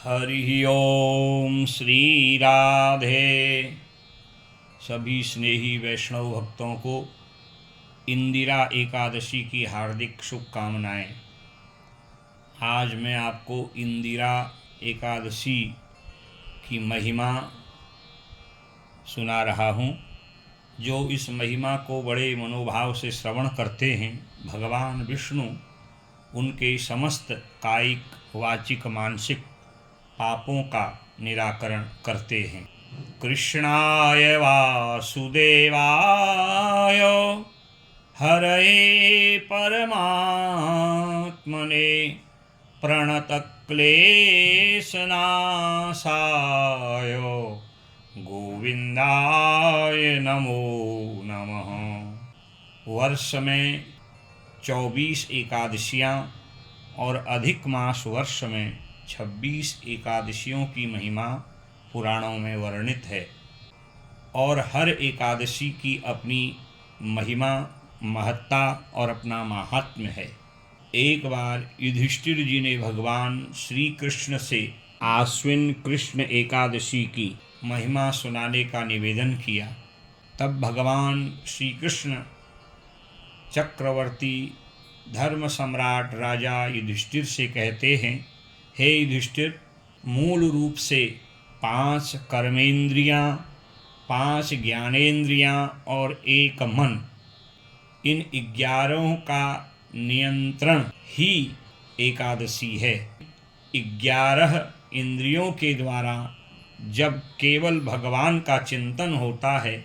हरि ओम श्री राधे। सभी स्नेही वैष्णव भक्तों को इंदिरा एकादशी की हार्दिक शुभकामनाएं। आज मैं आपको इंदिरा एकादशी की महिमा सुना रहा हूँ। जो इस महिमा को बड़े मनोभाव से श्रवण करते हैं, भगवान विष्णु उनके समस्त कायिक, वाचिक, मानसिक पापों का निराकरण करते हैं। कृष्णाय वासुदेवाय हरये परमात्मने प्रणतक्लेशनाशाय गोविंदाय नमो नमः। वर्ष में 24 एकादशियाँ और अधिक मास वर्ष में 26 एकादशियों की महिमा पुराणों में वर्णित है और हर एकादशी की अपनी महिमा, महत्ता और अपना महात्म्य है। एक बार युधिष्ठिर जी ने भगवान श्री कृष्ण से आश्विन कृष्ण एकादशी की महिमा सुनाने का निवेदन किया। तब भगवान श्री कृष्ण चक्रवर्ती धर्म सम्राट राजा युधिष्ठिर से कहते हैं, हे युधिष्ठिर, मूल रूप से 5 कर्मेंद्रियां, 5 ज्ञानेंद्रियां और 1 मन, इन 11 का नियंत्रण ही एकादशी है। 11 इंद्रियों के द्वारा जब केवल भगवान का चिंतन होता है,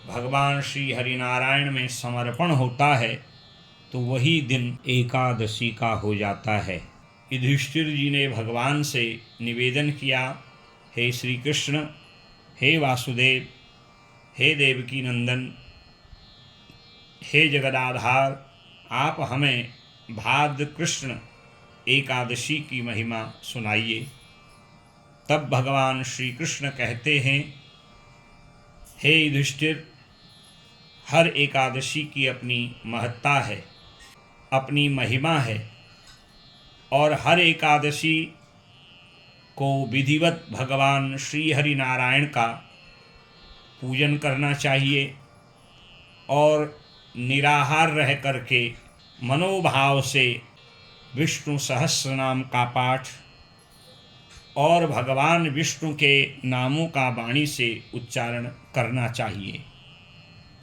भगवान श्री हरिनारायण में समर्पण होता है, तो वही दिन एकादशी का हो जाता है। युधिष्ठिर जी ने भगवान से निवेदन किया, हे श्री कृष्ण, हे वासुदेव, हे देवकी नंदन, हे जगदाधार, आप हमें भाद्र कृष्ण एकादशी की महिमा सुनाइए। तब भगवान श्री कृष्ण कहते हैं, हे युधिष्ठिर, हर एकादशी की अपनी महत्ता है, अपनी महिमा है और हर एकादशी को विधिवत भगवान श्री हरि नारायण का पूजन करना चाहिए और निराहार रह करके मनोभाव से विष्णु सहस्र नाम का पाठ और भगवान विष्णु के नामों का वाणी से उच्चारण करना चाहिए,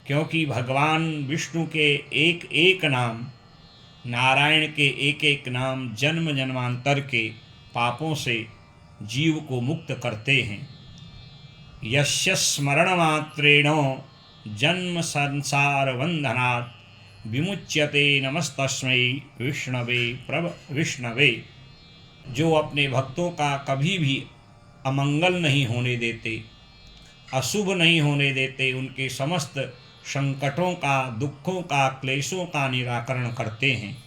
क्योंकि भगवान विष्णु के एक एक नाम, नारायण के एक एक नाम जन्म जन्मांतर के पापों से जीव को मुक्त करते हैं। यस्य स्मरण मात्रेण जन्म संसार बंधनात् विमुच्यते नमस्तस्मै विष्णवे। जो अपने भक्तों का कभी भी अमंगल नहीं होने देते, अशुभ नहीं होने देते, उनके समस्त संकटों का, दुखों का, क्लेशों का निराकरण करते हैं।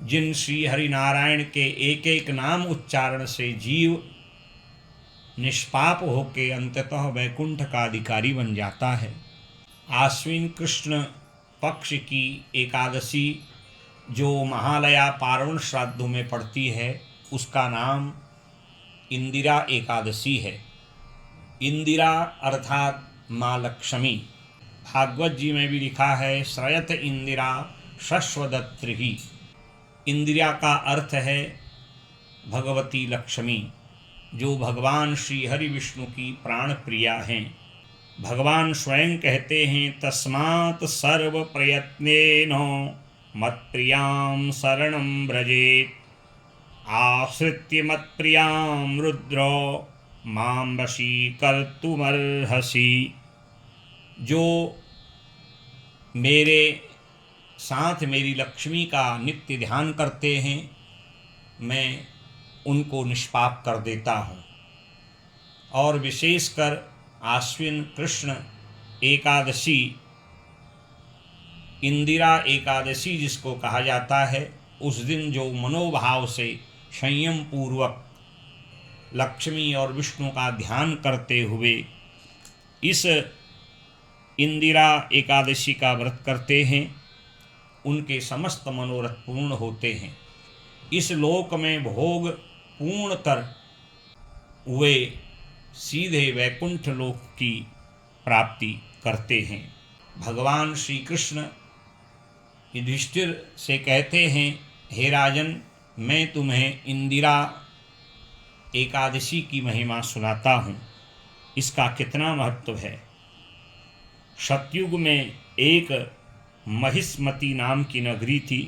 जिन श्री हरि नारायण के एक एक नाम उच्चारण से जीव निष्पाप होके अंततः वैकुंठ का अधिकारी बन जाता है। आश्विन कृष्ण पक्ष की एकादशी जो महालया पार्वण श्राद्धों में पड़ती है, उसका नाम इंदिरा एकादशी है। इंदिरा अर्थात माँ लक्ष्मी। भागवत जी में भी लिखा है, श्रयत इंदिरा शश्वदत्रिः। इंदिरा का अर्थ है भगवती लक्ष्मी, जो भगवान श्री हरि विष्णु की प्राण प्रिया हैं। भगवान स्वयं कहते हैं, तस्मात् सर्व प्रयत्नेन मत्प्रियां शरणं व्रजेत् आश्रित्य मत्प्रियां रुद्रो मां वशीकर्तुमर्हसि। जो मेरे साथ मेरी लक्ष्मी का नित्य ध्यान करते हैं, मैं उनको निष्पाप कर देता हूँ। और विशेषकर आश्विन कृष्ण एकादशी, इंदिरा एकादशी जिसको कहा जाता है, उस दिन जो मनोभाव से संयम पूर्वक लक्ष्मी और विष्णु का ध्यान करते हुए इस इंदिरा एकादशी का व्रत करते हैं, उनके समस्त मनोरथ पूर्ण होते हैं। इस लोक में भोग पूर्ण कर वे सीधे वैकुंठ लोक की प्राप्ति करते हैं। भगवान श्री कृष्ण युधिष्ठिर से कहते हैं, हे राजन, मैं तुम्हें इंदिरा एकादशी की महिमा सुनाता हूँ। इसका कितना महत्व है। सतयुग में एक महिष्मती नाम की नगरी थी,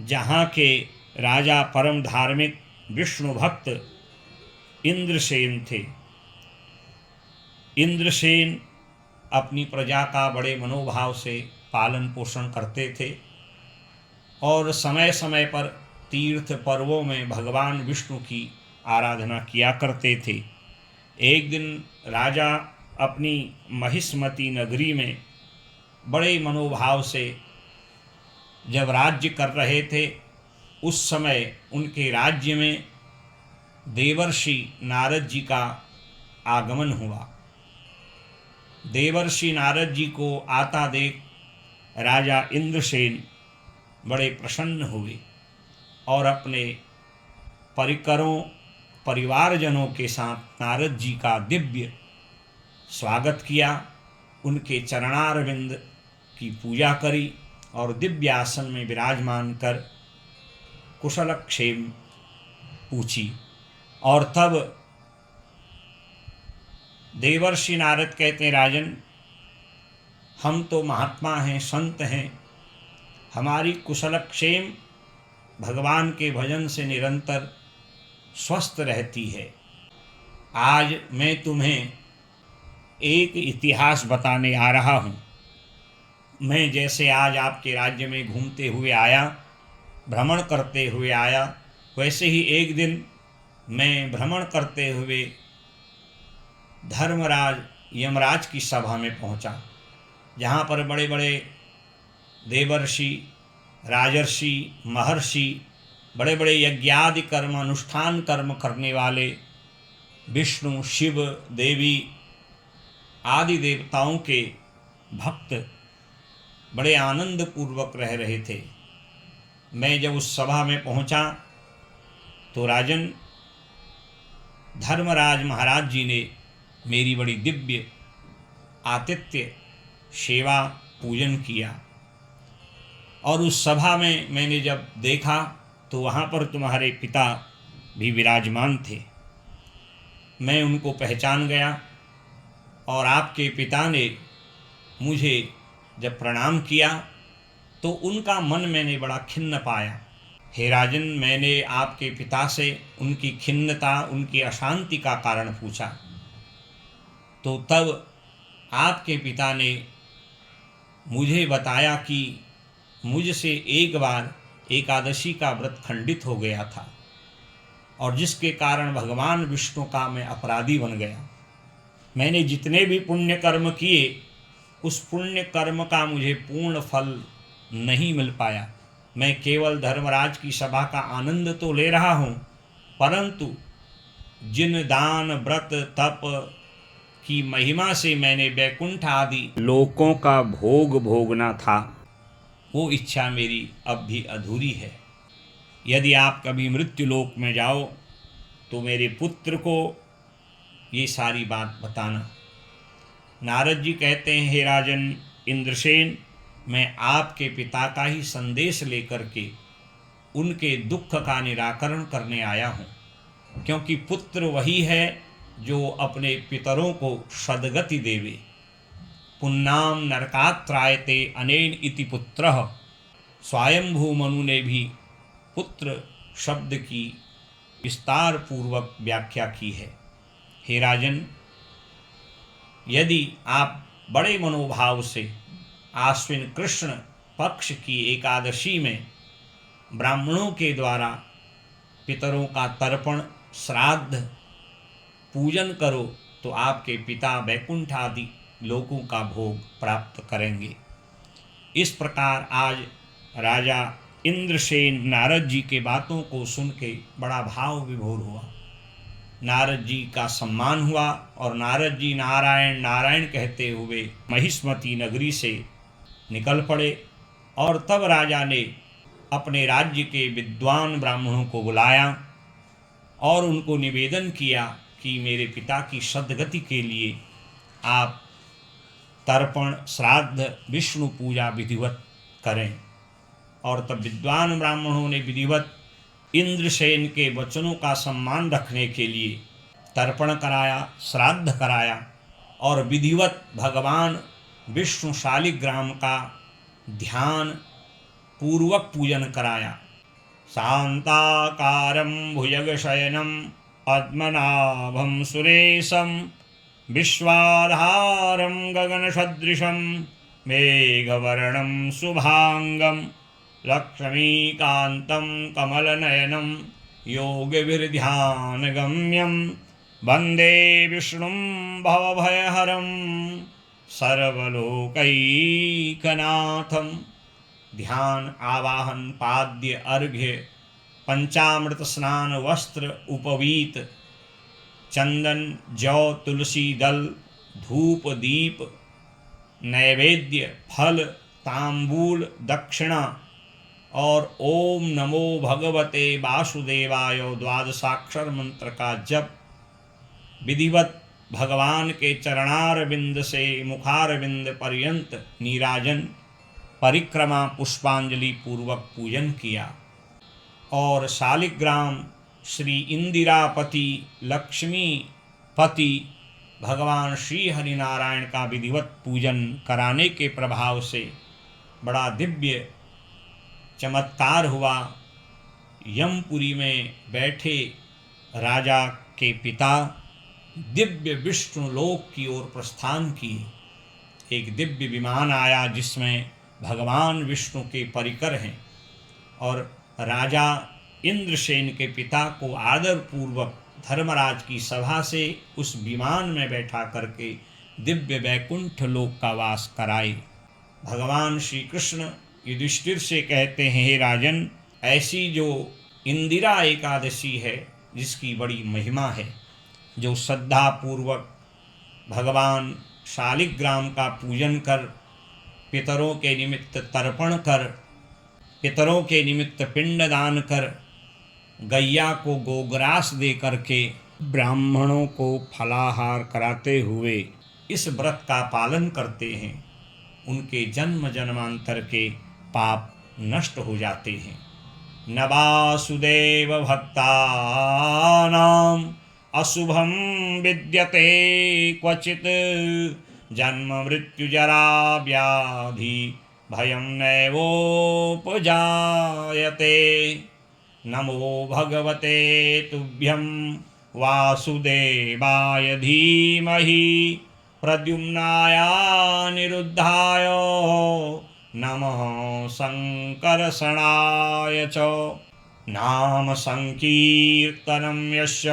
जहाँ के राजा परम धार्मिक विष्णु भक्त इंद्रसेन थे। इंद्रसेन अपनी प्रजा का बड़े मनोभाव से पालन पोषण करते थे और समय समय पर तीर्थ पर्वों में भगवान विष्णु की आराधना किया करते थे। एक दिन राजा अपनी महिष्मती नगरी में बड़े मनोभाव से जब राज्य कर रहे थे, उस समय उनके राज्य में देवर्षि नारद जी का आगमन हुआ। देवर्षि नारद जी को आता देख राजा इंद्रसेन बड़े प्रसन्न हुए और अपने परिवारजनों के साथ नारद जी का दिव्य स्वागत किया। उनके चरणारविंद की पूजा करी और दिव्य आसन में विराजमान कर कुशलक्षेम पूछी। और तब देवर्षि नारद कहते, राजन, हम तो महात्मा हैं, संत हैं, हमारी कुशलक्षेम भगवान के भजन से निरंतर स्वस्थ रहती है। आज मैं तुम्हें एक इतिहास बताने आ रहा हूँ। मैं जैसे आज आपके राज्य में घूमते हुए आया, भ्रमण करते हुए आया, वैसे ही एक दिन मैं भ्रमण करते हुए धर्मराज यमराज की सभा में पहुंचा, जहाँ पर बड़े बड़े देवर्षि, राजर्षि, महर्षि, बड़े बड़े यज्ञादि कर्म, अनुष्ठान कर्म करने वाले विष्णु, शिव, देवी आदि देवताओं के भक्त बड़े आनंद पूर्वक रह रहे थे। मैं जब उस सभा में पहुंचा तो राजन, धर्मराज महाराज जी ने मेरी बड़ी दिव्य आतिथ्य सेवा पूजन किया। और उस सभा में मैंने जब देखा तो वहाँ पर तुम्हारे पिता भी विराजमान थे। मैं उनको पहचान गया और आपके पिता ने मुझे जब प्रणाम किया तो उनका मन मैंने बड़ा खिन्न पाया। हे राजन, मैंने आपके पिता से उनकी खिन्नता, उनकी अशांति का कारण पूछा तो तब आपके पिता ने मुझे बताया कि मुझसे एक बार एकादशी का व्रत खंडित हो गया था और जिसके कारण भगवान विष्णु का मैं अपराधी बन गया। मैंने जितने भी पुण्य कर्म किए, उस पुण्य कर्म का मुझे पूर्ण फल नहीं मिल पाया। मैं केवल धर्मराज की सभा का आनंद तो ले रहा हूँ, परंतु जिन दान, व्रत, तप की महिमा से मैंने वैकुंठ आदि लोकों का भोग भोगना था, वो इच्छा मेरी अब भी अधूरी है। यदि आप कभी मृत्यु लोक में जाओ तो मेरे पुत्र को ये सारी बात बताना। नारद जी कहते हैं, हे राजन इंद्रसेन, मैं आपके पिता का ही संदेश लेकर के उनके दुख का निराकरण करने आया हूँ, क्योंकि पुत्र वही है जो अपने पितरों को सद्गति देवे। पुन्नाम नरकात्रायते अनेन इति पुत्रः। स्वयंभू मनु ने भी पुत्र शब्द की विस्तार पूर्वक व्याख्या की है। हे राजन, यदि आप बड़े मनोभाव से आश्विन कृष्ण पक्ष की एकादशी में ब्राह्मणों के द्वारा पितरों का तर्पण, श्राद्ध, पूजन करो तो आपके पिता वैकुंठ आदि लोकों का भोग प्राप्त करेंगे। इस प्रकार आज राजा इंद्रसेन नारद जी के बातों को सुन के बड़ा भाव विभोर हुआ। नारद जी का सम्मान हुआ और नारद जी नारायण नारायण कहते हुए महिष्मती नगरी से निकल पड़े। और तब राजा ने अपने राज्य के विद्वान ब्राह्मणों को बुलाया और उनको निवेदन किया कि मेरे पिता की सद्गति के लिए आप तर्पण, श्राद्ध, विष्णु पूजा विधिवत करें। और तब विद्वान ब्राह्मणों ने विधिवत इंद्रसेन के वचनों का सम्मान रखने के लिए तर्पण कराया, श्राद्ध कराया और विधिवत भगवान विष्णु शालिग्राम का ध्यान पूर्वक पूजन कराया। शांताकारं भुजगशयनं पद्मनाभं सुरेशं विश्वाधारं गगनसदृशं मेघवर्णं शुभांगं लक्ष्मीकान्तं कमलनयनं योगिभिर्ध्यानगम्यं वन्दे विष्णुं भवभयहरं सर्वलोकैकनाथं। ध्यान, आवाहन, पाद्य, अर्घ्य, पंचामृत स्नान, वस्त्र, उपवीत, चंदन, जौ, तुलसी दल, धूप, दीप, नैवेद्य, फल, तांबूल, दक्षिणा और ओम नमो भगवते वासुदेवाय द्वादशाक्षर मंत्र का जप विधिवत भगवान के चरणारविंद से मुखारविंद पर्यंत नीराजन परिक्रमा पुष्पांजलि पूर्वक पूजन किया और शालिग्राम श्री इंदिरापति लक्ष्मीपति भगवान श्री हरिनारायण का विधिवत पूजन कराने के प्रभाव से बड़ा दिव्य चमत्कार हुआ। यमपुरी में बैठे राजा के पिता दिव्य विष्णु लोक की ओर प्रस्थान किए। एक दिव्य विमान आया जिसमें भगवान विष्णु के परिकर हैं और राजा इंद्रसेन के पिता को आदर पूर्वक धर्मराज की सभा से उस विमान में बैठा करके दिव्य वैकुंठ लोक का वास कराए। भगवान श्री कृष्ण युधिष्ठिर से कहते हैं, हे राजन, ऐसी जो इंदिरा एकादशी है जिसकी बड़ी महिमा है, जो श्रद्धा पूर्वक भगवान शालिग्राम का पूजन कर, पितरों के निमित्त तर्पण कर, पितरों के निमित्त पिंडदान कर, गैया को गोग्रास दे करके ब्राह्मणों को फलाहार कराते हुए इस व्रत का पालन करते हैं, उनके जन्म जन्मांतर के पाप नष्ट हो जाते हैं। न वासुदेव भक्तानां अशुभं विद्यते क्वचित् जन्म मृत्यु जरा व्याधि भयं नैवोपजायते। नमो भगवते तुभ्यं वासुदेवाय धीमहि प्रद्युम्नाय निरुद्धाय नमः संकर्षणाय च। नाम संकीर्तनं यस्य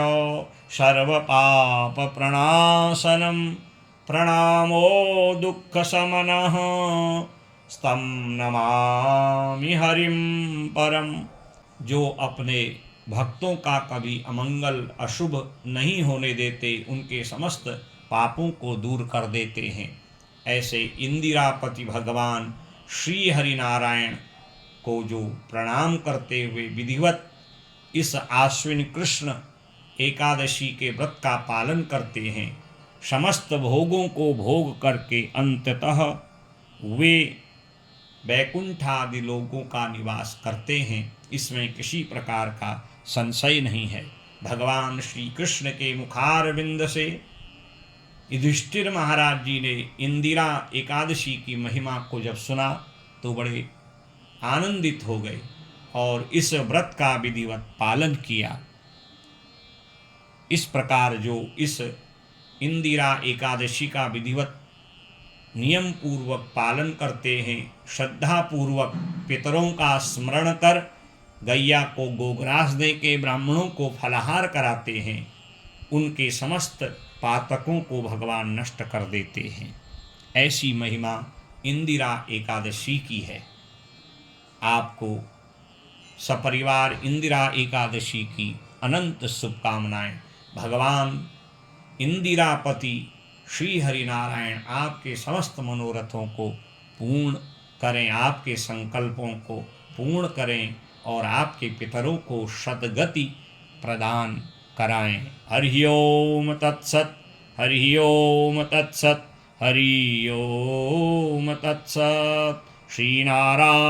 सर्वपापप्रणाशनं प्रणामो दुःखशमनः स्तं नमामि हरिं परम। जो अपने भक्तों का कभी अमंगल अशुभ नहीं होने देते, उनके समस्त पापों को दूर कर देते हैं, ऐसे इंदिरापति भगवान श्री हरिनारायण को जो प्रणाम करते हुए विधिवत इस आश्विन कृष्ण एकादशी के व्रत का पालन करते हैं, समस्त भोगों को भोग करके अंततः वे वैकुंठादि लोगों का निवास करते हैं, इसमें किसी प्रकार का संशय नहीं है। भगवान श्री कृष्ण के मुखारविंद से युधिष्ठिर महाराज जी ने इंदिरा एकादशी की महिमा को जब सुना तो बड़े आनंदित हो गए और इस व्रत का विधिवत पालन किया। इस प्रकार जो इस इंदिरा एकादशी का विधिवत नियम पूर्वक पालन करते हैं, श्रद्धा पूर्वक पितरों का स्मरण कर गैया को गोग्रास दे के ब्राह्मणों को फलाहार कराते हैं, उनके समस्त पातकों को भगवान नष्ट कर देते हैं। ऐसी महिमा इंदिरा एकादशी की है। आपको सपरिवार इंदिरा एकादशी की अनंत शुभकामनाएं। भगवान इंदिरापति श्री हरिनारायण आपके समस्त मनोरथों को पूर्ण करें, आपके संकल्पों को पूर्ण करें और आपके पितरों को सद्गति प्रदान कराएं। हरि ओम तत्सत, हरि ओम तत्सत, हरि ओम तत्सत। श्रीनारायणार्पणमस्तु।